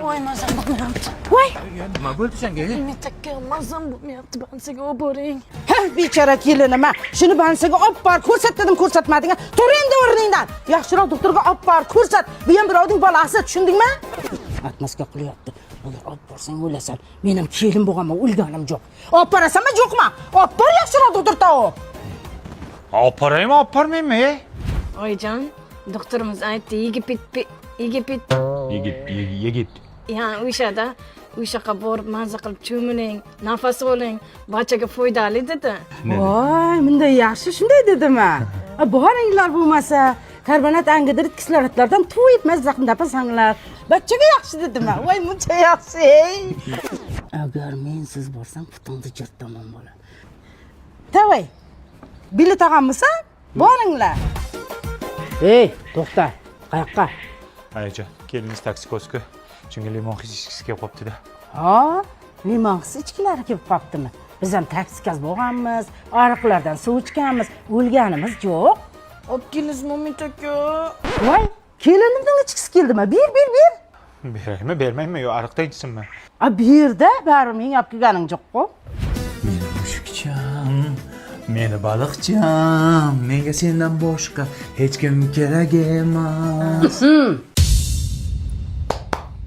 Voy mazam bo'lmayapti. Voy, Nima bo'ldi senga? metakka mazam bo'lmayapti. Bansiga olib boring. Ha, bechora kelinim, shuni bansiga olib bor, ko'rsat dedim, ko'rsatmading. Tur endi o'rningdan. Yaxshiroq doktorga olib bor, ko'rsat. Bu ham birovning bolasi, tushundingmi? Atmasga qilyapti. Agar olib borsang o'lasan. Men ham kelin bo'lganman, o'lganim yo'q. Olib borasanmi, yo'qmi? Olib bor yaxshiroq doktorga. Olib boraymi, olib bormaymi? Oyijon, doktorimiz aytdi, Yigit. Yani o'shaqa borib maza qilib cho'miling, nafas oling, barchaga foydali dedi. Voy, bunday yaxshi shunday dedimi? Boringlar bo'lmasa, karbonat angidrid kislorodlardan tuv etmas zaqim tapasanglar. Barchaga yaxshi dedimi? Voy, buncha yaxshi. Agar mensiz borsam, putingni jirtaman bola. Tavoy. Bilet olganmisan? Boringlar. Ey, to'xta. Qayoqqa? Ayajon, keliniz taksi ko'zku. Chunki limon his kelib qopti-da. Ha, limon ichkilari kelib qoptimi? Biz ham taksikaz bo'lganmiz, ariqlardan suv ichganmiz, o'lganimiz yo'q. Olib kelasizmi, metakka? Voy, kelinimning ichkisi keldimi? Bir. Beraymi, bermaymi, yo ariqda ichsinmi? Birda bari men olib kelganing yo'q-ku. Meni mushukcham, meni baliqcham, menga sendan boshqa hech kim kerak emas.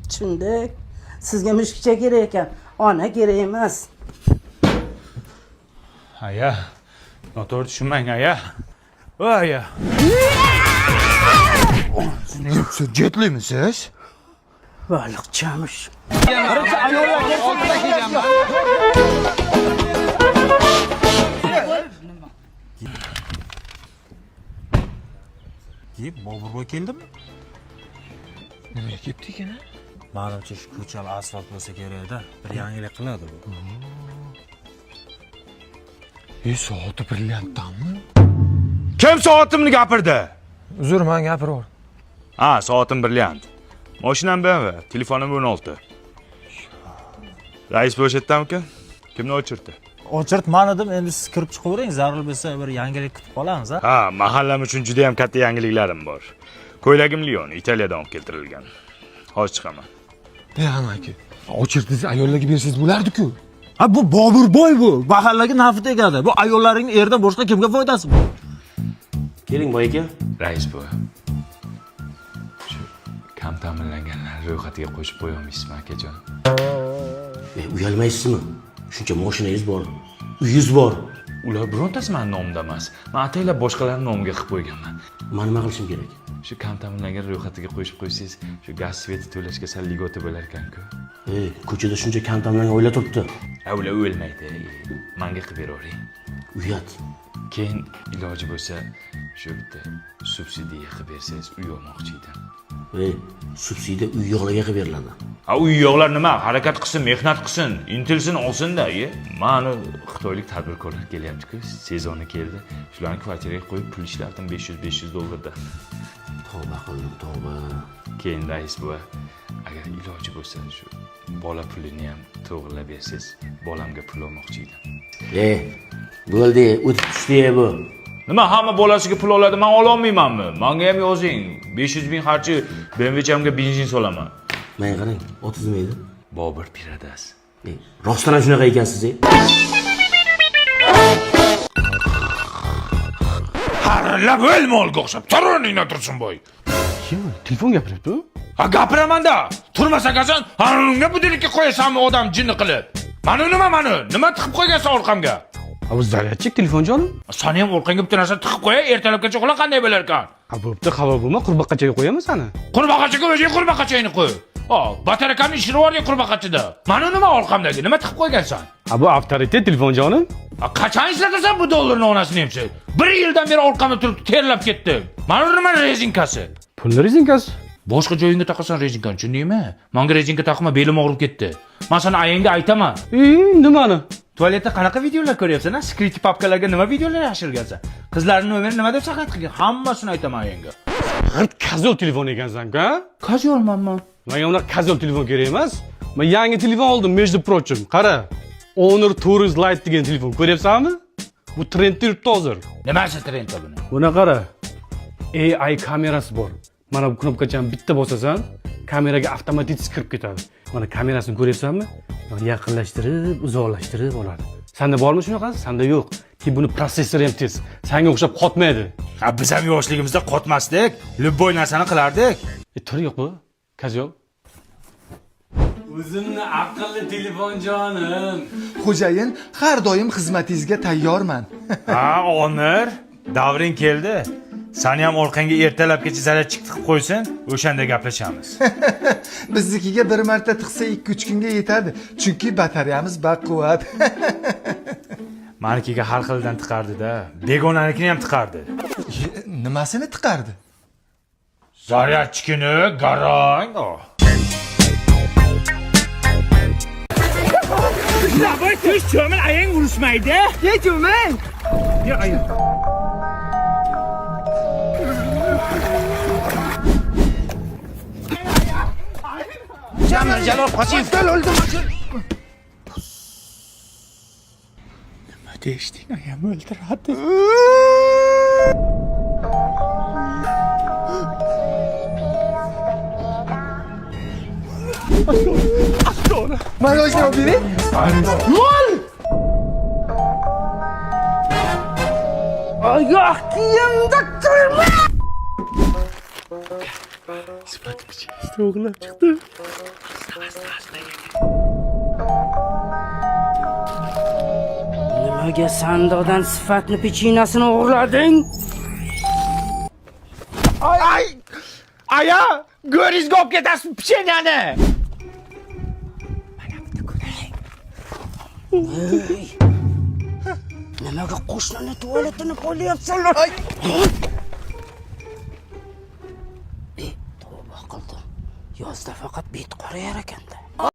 Tushundik. Sizga mushukcha kerak ekan, ona kerak emas. Aya, noto'g'ri tushunmang, aya. Aya. Siz jetlimisiz? Baliqchamish. Boburboy keldimi? Nimaga kelibdi ekan? Menimcha shu ko'chali asfalt bo'lsa kerak-da, bir yangilik qiladi bu. Soati brilliantdanmi? Kim soatimni gapirdi? Uzr, men gapiraver. Ha, soatim brilliant. Mashinam BMW, telefonim 16. Rais bo'shatdamikan? Kimni o'chirdi? O'chirt men edim, endi siz kirib chiqavering, zarur bo'lsa bir yangilik kutib qolamiz, ha? Ha, mahallam uchun juda ham katta yangiliklarim bor. Ko'ylagim Lion, Italiyadan olib keltirilgan. Hozir chiqaman. Amaki, o'chirdingiz ayollarga bersangiz bo'lardi-ku. Ha, bu Boburboy bu. Mahallaga nafi tegadi. Bu ayollaringning erdan boshqa kimga foydasi bor? Keling boy aka. Rais bu. Shu kam ta'minlanganlar ro'yxatiga qo'shib qo'yolmaysizmi akajon? Uyalmaysizmi? Shuncha mashinangiz bor, uyingiz bor. Ular birontasi meni nomimda emas. Men ataylab boshqalarning nomiga qilib qo'yganman. Men nima qilishim kerak? Shu kam ta'minlangan ro'yxatiga qo'yib qo'ysangiz, shu gaz sveti to'lashga sal ligota bo'lar ekan-ku. Ko'chada shuncha kam ta'minlangan oila turibdi. Ular o'lmaydi. Menga qilib beravering. Uyat. Keyin iloji bo'lsa, shu bitta subsidiya qilib bersangiz uy olmoqchi edim. Subsidiya uy yo'qlarga qilib beriladi. Uy yo'qlar nima? Harakat qilsin, mehnat qilsin, intilsin, olsin-da. Mani xitoylik tadbirkorlar kelyapti-ku, sezoni keldi. Shularni kvartiraga qo'yib pul ishlatdim $500 Tavba qildim, tavba. Keyin rais buva, agar iloji bo'lsa shu bola pulini ham to'g'rilab bersangiz, bolamga pul olmoqchi edim. Bo'ldi, o'tib tushdi bu. Nima hamma bolasiga pul oladi, men ola olmaymanmi? Menga ham yozing. 500 ming xarchi BMW'chamga benzin solaman. Menga qarang, otingiz nima edi? Bobur Piradas. Rostdan ham shunaqa ekansiz. Harlab o'lma olga o'xshab, to'roningdan tursin boy. Kim? Telefon gapiryapti. Ha gapiraman-da. Turmasa qasan, unga budilikka qo'yasanmi odam jinni qilib? Nima tiqib qo'ygansan orqamga? Bu zaryadchik telefon jonim. Seni ham orqangga bitta narsa tiqib qo'ya, ertalabgacha uxla qanday bo'lar ekan? Ha, bo'pti, xabar bo'lma, qurbaqachaga qo'yamiz seni. Qurbaqachaga o'zing qurbaqachangni qo'y. Batarakamni ishini bor qurbaqachida. Mana nima orqamdagi? Nima tiqib qo'ygansan? Ha, bu avtoritet telefon jonim. Qachon ishlatasan bu dollarni onasini ham sen? 1 yildan beri orqamda turib terlab ketdim. Mana nima rezinkasi? Pulni rezinkasi. Boshqa joyingga taqasan rezinkani, tushundingmi? Menga rezinka taqma, belim og'rib ketdi. Men sana ayangga aytaman. Nimani? Tualetda qanaqa videolar ko'ryapsan? Skript papkalarga nima videolar yashirgansan? Qizlarning nomerini nima deb saqlab qilgan? Hammasini aytaman ayangga. Kazol telefon ekansan-ku, ha? Kazolmanman. Menga unaqa kazol telefon kerak emas. Men yangi telefon oldim, между прочим. Qara. Honor Tourist Lite degan telefon ko'ryapsanmi? Bu trendda yuribdi hozir. Nimasi trendda buni? Buni qara. AI kamerasi bor. Mana bu knopkachani bitta bosasan, kameraga avtomatik kirib ketadi. Mana kamerasini ko'ryapsanmi? Yaqinlashtirib, uzoqlashtirib oladi. Senda bormi shunaqasi? Senda yo'q. Ki buni protsessori ham tez. Senga o'xshab qotmaydi. Ha, biz ham yoshligimizda qotmasdik, любой narsani qilardik. Tur yo'q bu. Kazyob. O'zimni aqlli telefon jonim. Xo'jayin, har doim xizmatingizga tayyorman. Ha, Onir, davring keldi. Seni ham orqangga ertalabgacha zaryadchik tiqib qo'ysin, o'shanda gaplashamiz. Biznikiga bir marta tiqsa 2-3 kunga yetadi, chunki batareyamiz baquvvat. Manikiga har xildan tiqardi-da, begonanikini ham tiqardi. Nimasini tiqardi? Zaryadchikini garang. Navoy tush cho'mil ayang urishmaydi. Ye cho'mil. Yo ayang. Jamil Jalol Qochiyev o'ldim. Nima deyishding? Ayam o'ldiradi. Marojna bering. Mol! Oyoq kiyimda kirma! O'g'lim chiqdi. Nimaga sandoqdan sifatni pechinasini o'g'irlading? Ay! Aya, go'ringizga olib ketasiz pichenyani. Nimaga qo'shnini tualetini qo'yapsanlar? Tavba qildim. Yozda faqat bet qorayar ekan.